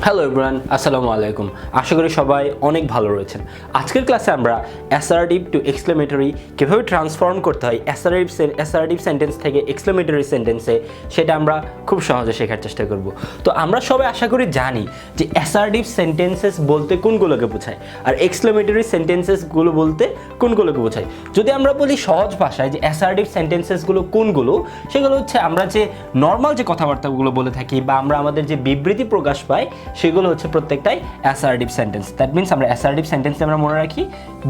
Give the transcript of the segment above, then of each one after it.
Hello everyone, আসসালামু আলাইকুম। আশা করি সবাই অনেক ভালো রয়েছেন। আজকের ক্লাসে আমরা অ্যাসার্টিভ টু এক্সক্লেমেটরি কীভাবে ট্রান্সফর্ম করতে হয় অ্যাসার্টিভ সেন্টেন্স থেকে এক্সক্লেমেটরি সেন্টেন্সে, সেটা আমরা খুব সহজে শেখার চেষ্টা করব। তো আমরা সবাই আশা করি জানি যে অ্যাসার্টিভ সেন্টেন্সেস বলতে কোনগুলোকে বোঝায় আর এক্সক্লেমেটরি সেন্টেন্সেসগুলো বলতে কোনগুলোকে বোঝায়। যদি আমরা বলি সহজ ভাষায় যে অ্যাসার্টিভ সেন্টেন্সেসগুলো কোনগুলো, সেগুলো হচ্ছে আমরা যে নর্মাল যে কথাবার্তাগুলো বলে থাকি বা আমরা আমাদের যে বিবৃতি প্রকাশ পাই, সেগুলো হচ্ছে প্রত্যেকটাই অ্যাসার্টিভ সেন্টেন্স। দ্যাট মিনস আমরা অ্যাসার্টিভ সেন্টেন্সে আমরা মনে রাখি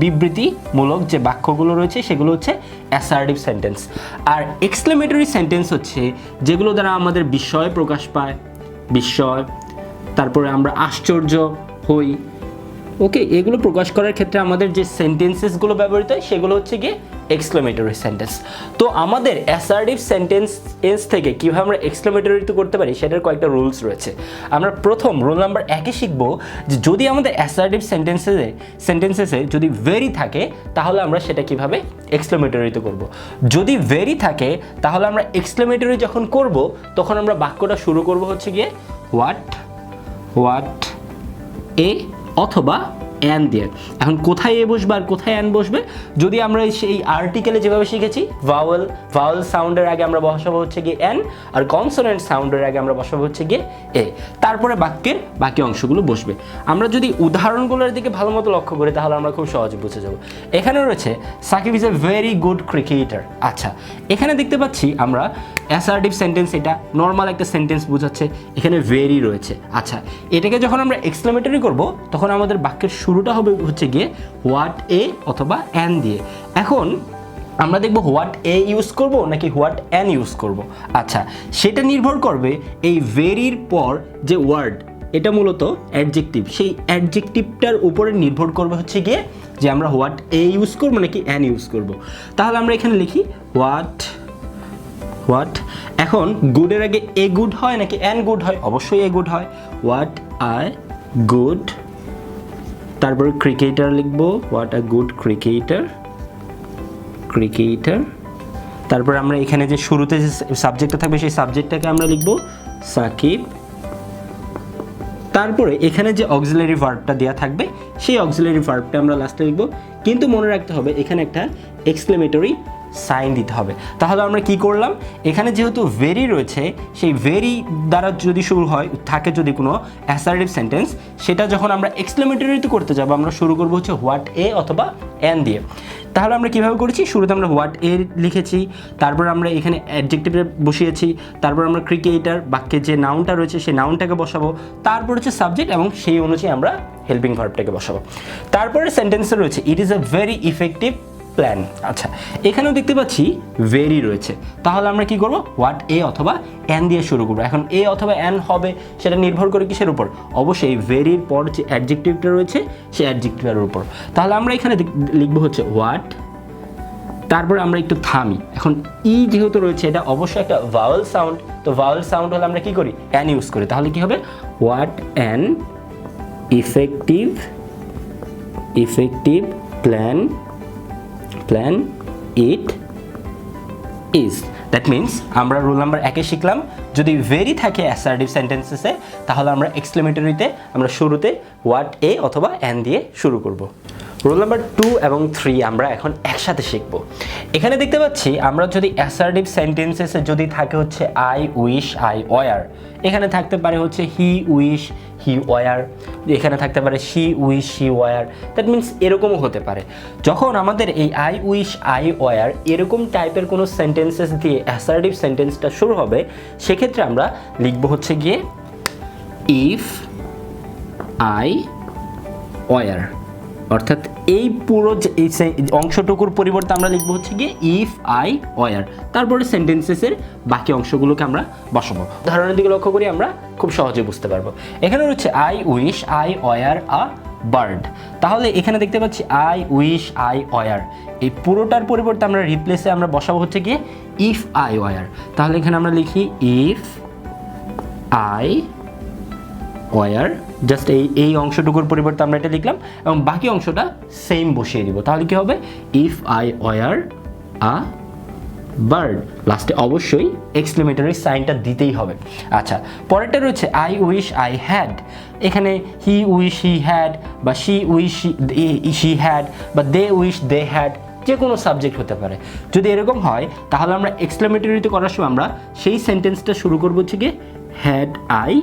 বিবৃতিমূলক যে বাক্যগুলো রয়েছে সেগুলো হচ্ছে অ্যাসার্টিভ সেন্টেন্স। আর এক্সক্লেমেটরি সেন্টেন্স হচ্ছে যেগুলো দ্বারা আমাদের বিস্ময় প্রকাশ পায়, বিস্ময়, তারপরে আমরা আশ্চর্য হই। ওকে, এগুলো প্রকাশ করার ক্ষেত্রে আমাদের যে সেন্টেন্সেসগুলো ব্যবহৃত হয় সেগুলো হচ্ছে গিয়ে এক্সক্লেমেটরি সেন্টেন্স। তো আমাদের অ্যাসার্টিভ সেন্টেন্স থেকে কীভাবে আমরা এক্সক্লেমেটরিতে করতে পারি সেটার কয়েকটা রুলস রয়েছে। আমরা প্রথম রুল নাম্বার 1-এ শিখব যে যদি আমাদের অ্যাসার্টিভ সেন্টেন্সেসে যদি ভেরি থাকে তাহলে আমরা সেটা কীভাবে এক্সক্লেমেটরিতে করব। যদি ভেরি থাকে তাহলে আমরা এক্সক্লেমেটরি যখন করব তখন আমরা বাক্যটা শুরু করব হচ্ছে গিয়ে হোয়াট এ অথবা অ্যান দিয়ে। এখন কোথায় এ বসবে আর কোথায় অ্যান বসবে, যদি আমরা সেই আর্টিকেলে যেভাবে শিখেছি ভাওয়েল সাউন্ডের আগে আমরা বসাবো হচ্ছে গিয়ে অ্যান, আর কনসোনেন্ট সাউন্ডের আগে আমরা বসাবো হচ্ছে গিয়ে এ, তারপরে বাক্যের বাকি অংশগুলো বসবে। আমরা যদি উদাহরণগুলোর দিকে ভালো মতো লক্ষ্য করি তাহলে আমরা খুব সহজে বুঝে যাব। এখানে রয়েছে Shakib is a very good cricketer. আচ্ছা, এখানে দেখতে পাচ্ছি আমরা অ্যাসার্টিভ সেন্টেন্স, এটা নর্মাল একটা সেন্টেন্স বোঝাচ্ছে, এখানে ভেরি রয়েছে। আচ্ছা, এটাকে যখন আমরা এক্সক্লেমেটরি করব তখন আমাদের বাক্যের শুরুটা হবে হচ্ছে গিয়ে হোয়াট এ অথবা অ্যান দিয়ে। এখন আমরা দেখব হোয়াট এ ইউজ করব নাকি হোয়াট অ্যান ইউজ করব। আচ্ছা, সেটা নির্ভর করবে এই ভেরির পর যে ওয়ার্ড, এটা মূলত অ্যাডজেক্টিভ, সেই অ্যাডজেক্টিভটার উপরে নির্ভর করবে হচ্ছে গিয়ে যে আমরা হোয়াট এ ইউজ করব নাকি অ্যান ইউজ করব। তাহলে আমরা এখানে লিখি হোয়াট। এখন গুডের আগে এ গুড হয় নাকি অ্যান গুড হয়? অবশ্যই এ গুড হয়। হোয়াট আই গুড, তারপরে ক্রিকেটার লিখবো, হোয়াট আ গুড ক্রিকেটার। তারপর আমরা এখানে যে শুরুতে যে সাবজেক্টটা থাকবে সেই সাবজেক্টটাকে আমরা লিখবো সাকিব। তারপরে এখানে যে অক্সিলারি ভার্বটা দেওয়া থাকবে সেই অক্সিলারি ভার্বটা আমরা লাস্টে লিখবো, কিন্তু মনে রাখতে হবে এখানে একটা এক্সক্লেমেটরি সাইন দিতে হবে। তাহলে আমরা কি করলাম, এখানে যেহেতু ভেরি রয়েছে, সেই ভেরি দ্বারা যদি শুরু থাকে যদি কোনো অ্যাসার্টিভ সেন্টেন্স, সেটা যখন আমরা এক্সক্লেমেটরিতে করতে যাব আমরা শুরু করবো হচ্ছে হোয়াট এ অথবা অ্যান দিয়ে। তাহলে আমরা কীভাবে করেছি, শুরুতে আমরা হোয়াট এ লিখেছি, তারপর আমরা এখানে অ্যাডজেক্টিভে বসিয়েছি, তারপর আমরা ক্রিকেটার বাক্যে যে নাউনটা রয়েছে সেই নাউনটাকে বসাবো, তারপর হচ্ছে সাবজেক্ট এবং সেই অনুযায়ী আমরা হেল্পিং ভার্বটাকে বসাবো। তারপরে সেন্টেন্সে রয়েছে ইট is a very effective plan. আচ্ছা, এখানেও দেখতে পাচ্ছি ভেরি রয়েছে, তাহলে আমরা কি করব, হোয়াট এ অথবা অ্যান দিয়ে শুরু করবো। এখন এ অথবা অ্যান হবে সেটা নির্ভর করে কিসের উপর? অবশ্যই ভেরির পর যে অ্যাডজেক্টিভটা রয়েছে সেই অ্যাডজেক্টিভের উপর। তাহলে আমরা এখানে লিখবো হচ্ছে হোয়াট, তারপরে আমরা একটু থামি। এখন ই যেহেতু রয়েছে এটা অবশ্যই একটা ভাওয়েল সাউন্ড, তো ভাওয়েল সাউন্ড হলে আমরা কি করি, অ্যান ইউজ করি। তাহলে কি হবে, what an effective plan it is. That means আমরা রুল নাম্বার 1-এ শিখলাম যদি ভেরি থাকে অ্যাসার্টিভ সেন্টেন্সেসে তাহলে আমরা এক্সক্লেমেটরিতে আমরা শুরুতে হোয়াট এ অথবা অ্যান দিয়ে শুরু করব। রুল নাম্বার 2 এবং 3 আমরা এখন একসাথে শিখব। এখানে দেখতে পাচ্ছি আমরা যদি অ্যাসার্টিভ সেন্টেন্সেসে যদি থাকে হচ্ছে আই উইশ, আই ওয়ার, এখানে থাকতে পারে হচ্ছে হি উইশ, হি ওয়ার, এখানে থাকতে পারে she wish, she were. That means এরকমও হতে পারে। যখন আমাদের এই আই উইশ, আই ওয়ার এরকম টাইপের কোনো সেন্টেন্সেস দিয়ে অ্যাসার্টিভ সেন্টেন্সটা শুরু হবে, সেক্ষেত্রে আমরা লিখব হচ্ছে গিয়ে ইফ আই ওয়ার, অর্থাৎ এই পুরো এই অংশটুকুর পরিবর্তে আমরা লিখবো হচ্ছে গিয়ে ইফ আই ওয়ার, তারপরে সেন্টেন্সেসের বাকি অংশগুলোকে আমরা বসাবো। উদাহরণের দিকে লক্ষ্য করি আমরা খুব সহজে বুঝতে পারবো। এখানে হচ্ছে I wish I were a bird. তাহলে এখানে দেখতে পাচ্ছি আই উইশ আই ওয়ার, এই পুরোটার পরিবর্তে আমরা রিপ্লেসে আমরা বসাবো হচ্ছে গিয়ে ইফ আই ওয়ার। তাহলে এখানে আমরা লিখি ইফ আই ওয়ার, জাস্ট এই অংশটুকুর পরিবর্তে আমরা এটা লিখলাম এবং বাকি অংশটা সেম বসিয়ে দিব। তাহলে কি হবে, if I were a bird, লাস্টে অবশ্যই এক্সক্লেমেটরি সাইনটা দিতেই হবে। আচ্ছা, পরেরটা রয়েছে আই উইশ আই হ্যাড। এখানে হি উইশ হি হ্যাড, বা শি উইশ শি হ্যাড, বা দে উইশ দে হ্যাড, যে কোনো সাবজেক্ট হতে পারে। যদি এরকম হয় তাহলে আমরা এক্সক্লেমেটরিতে করার সময় আমরা সেই সেন্টেন্সটা শুরু করবো হচ্ছে গিয়ে হ্যাড আই,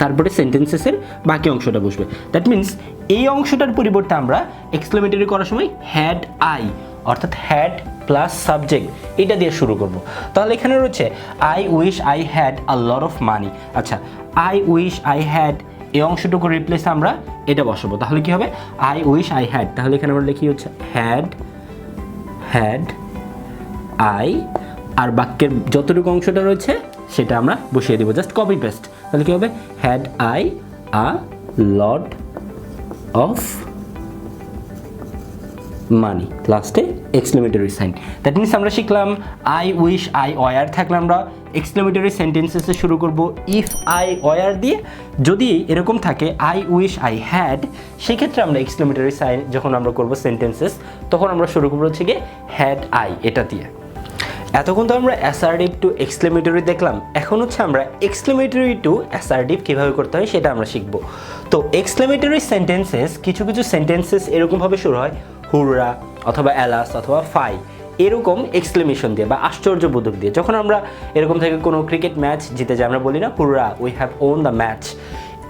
তারপরে সেন্টেন্সেসের বাকি অংশটা বসবে। দ্যাট মিন্স এই অংশটার পরিবর্তে আমরা এক্সক্লেমেটরি করার সময় হ্যাড আই, অর্থাৎ হ্যাড প্লাস সাবজেক্ট, এটা দিয়ে শুরু করব। তাহলে এখানে রয়েছে I wish I had a lot of money. আচ্ছা, আই উইশ আই হ্যাড এই অংশটুকু রিপ্লেস আমরা এটা বসাবো। তাহলে কি হবে? আই উইশ আই হ্যাড, তাহলে এখানে আমরা লিখি হচ্ছে হ্যাড আই, আর বাক্যের যতটুকু অংশটা রয়েছে সেটা আমরা বসিয়ে দেবো, জাস্ট কপি পেস্ট। তাহলে কি হবে? Had I a lot of money, লাস্টে এক্সক্লেমেটরি সাইন। দ্যাট মিনস আমরা শিখলাম আই উইশ আই ওয়ার থাকলে আমরা এক্সক্লেমেটরি সেন্টেন্সেসে শুরু করব ইফ আই ওয়ার দিয়ে। যদি এরকম থাকে আই উইশ আই হ্যাড, সেক্ষেত্রে আমরা এক্সক্লেমেটরি সাইন যখন আমরা করব সেন্টেন্সেস, তখন আমরা শুরু করবো হচ্ছে গিয়ে হ্যাড আই এটা দিয়ে। এতক্ষণ তো আমরা অ্যাসার্টিভ টু এক্সক্লেমেটরি দেখলাম, এখন হচ্ছে আমরা এক্সক্লেমেটরি টু অ্যাসার্টিভ কীভাবে করতে হয় সেটা আমরা শিখব। তো এক্সক্লেমেটরি সেন্টেন্সেস, কিছু কিছু সেন্টেন্সেস এরকমভাবে শুরু হয় হুররা অথবা অ্যালাস অথবা ফাই, এরকম এক্সক্লেমেশন দিয়ে বা আশ্চর্যবোধক দিয়ে। যখন আমরা এরকম থেকে কোনো ক্রিকেট ম্যাচ জিতে যাই, আমরা বলি না hurrah we have won the match.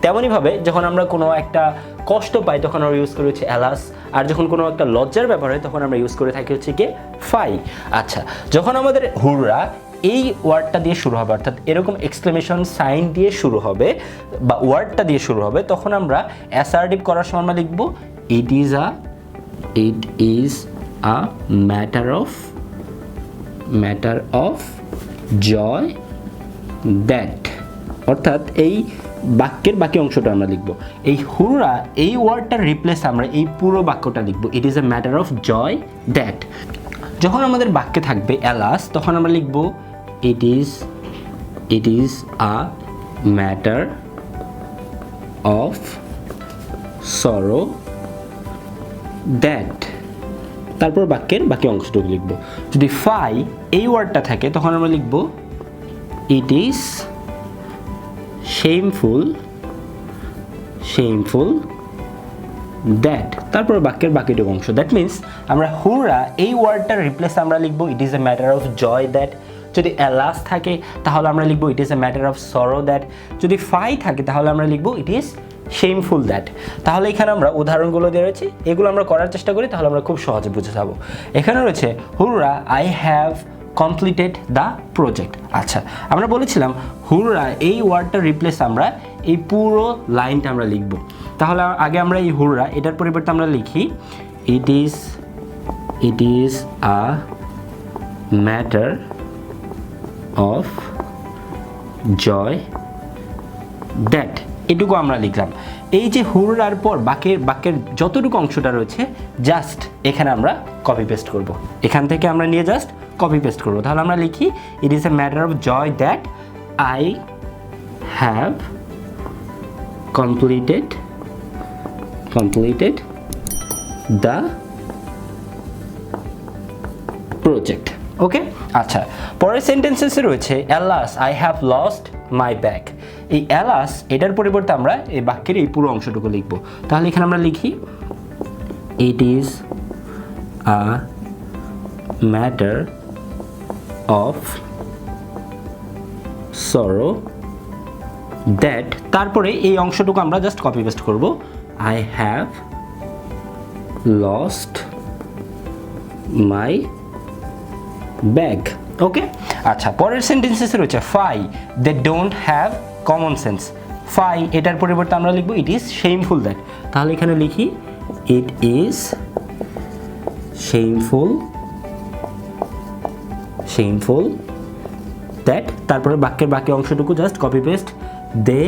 তেমনইভাবে যখন আমরা কোনো একটা কষ্ট পাই তখন আমরা ইউজ করি হচ্ছে অ্যালাস, আর যখন কোনো একটা লজ্জার ব্যাপার হয় তখন আমরা ইউজ করে থাকি হচ্ছে কি ফাই। আচ্ছা, যখন আমাদের হুররা এই ওয়ার্ডটা দিয়ে শুরু হবে, অর্থাৎ এরকম এক্সক্লেমেশন সাইন দিয়ে শুরু হবে বা ওয়ার্ডটা দিয়ে শুরু হবে, তখন আমরা অ্যাসার্টিভ করার সময় আমরা লিখব it is a matter of joy that, অর্থাৎ এই বাক্যের বাকি অংশটা আমরা লিখব। এই হুররা এই ওয়ার্ডটার রিপ্লেস আমরা এই পুরো বাক্যটা লিখব it is a matter of joy that. যখন আমাদের বাক্যে থাকবে অ্যালাস, তখন আমরা লিখব it is a matter of sorrow that, তারপর বাক্যের বাকি অংশটুকু লিখব। যদি ফাই এই ওয়ার্ডটা থাকে তখন আমরা লিখব ইট ইজ shameful দ্যাট, তারপর বাক্যের বাকিটুকু অংশ। দ্যাট মিন্স আমরা হুররা এই ওয়ার্ডটার রিপ্লেস আমরা লিখবো it is a matter of joy that. যদি অ্যালাস থাকে তাহলে আমরা লিখবো it is a matter of sorrow that. যদি ফাই থাকে তাহলে আমরা লিখবো ইট ইজ শেমফুল দ্যাট। তাহলে এখানে আমরা উদাহরণগুলো দিয়ে রয়েছে, এগুলো আমরা করার চেষ্টা করি, তাহলে আমরা খুব সহজে বুঝে যাবো। এখানে রয়েছে হুররা I have completed the project. আচ্ছা, আমরা বলেছিলাম হুররা এই ওয়ার্ডটার রিপ্লেস আমরা এই পুরো লাইনটা আমরা লিখব। তাহলে আগে আমরা এই হুররা এটার পরিবর্তে আমরা লিখি it is a matter of joy that, এটুকু আমরা লিখলাম। এই যে হুররার পর বাক্যের যতটুকু অংশটা রয়েছে জাস্ট এখানে আমরা কপি পেস্ট করব, এখান থেকে আমরা নিয়ে জাস্ট কপি পেস্ট করবো। তাহলে আমরা লিখি it is a matter of joy that I have completed the project. Okay, আচ্ছা, পরের সেন্টেন্সেসে রয়েছে alas I have lost my bag. এই অ্যালাস এটার পরিবর্তে আমরা এই বাক্যের এই পুরো অংশটুকু লিখব। তাহলে এখানে আমরা লিখি it is a matter of sorrow that, তারপরে এই অংশটুকু আমরা জাস্ট কপি পেস্ট করব I have lost my bag. Okay, আচ্ছা, পরের সেন্টেন্সেসে রয়েছে fie they don't have common sense. Fie এটার পরিবর্তে আমরা লিখব ইট ইজ শেমফুল দ্যাট। তাহলে এখানে লিখি ইট ইজ শেমফুল দ্যাট, তারপরে বাক্যের বাকি অংশটুকু just copy paste they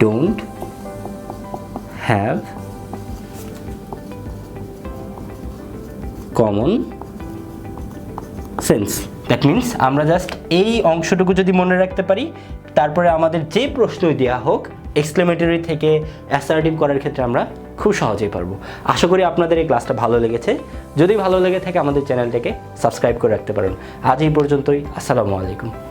don't have common sense. That means আমরা জাস্ট এই অংশটুকু যদি মনে রাখতে পারি, তারপরে আমাদের যে প্রশ্নই দেওয়া হোক এক্সক্লেমেটরি থেকে অ্যাসার্টিভ করার ক্ষেত্রে আমরা খুব সহজেই পারবো। আশা করি আপনাদের এই ক্লাসটা ভালো লেগেছে। যদি ভালো লেগে থাকে আমাদের চ্যানেলটাকে সাবস্ক্রাইব করে রাখতে পারেন। আজ এই পর্যন্তই। আসসালামু আলাইকুম।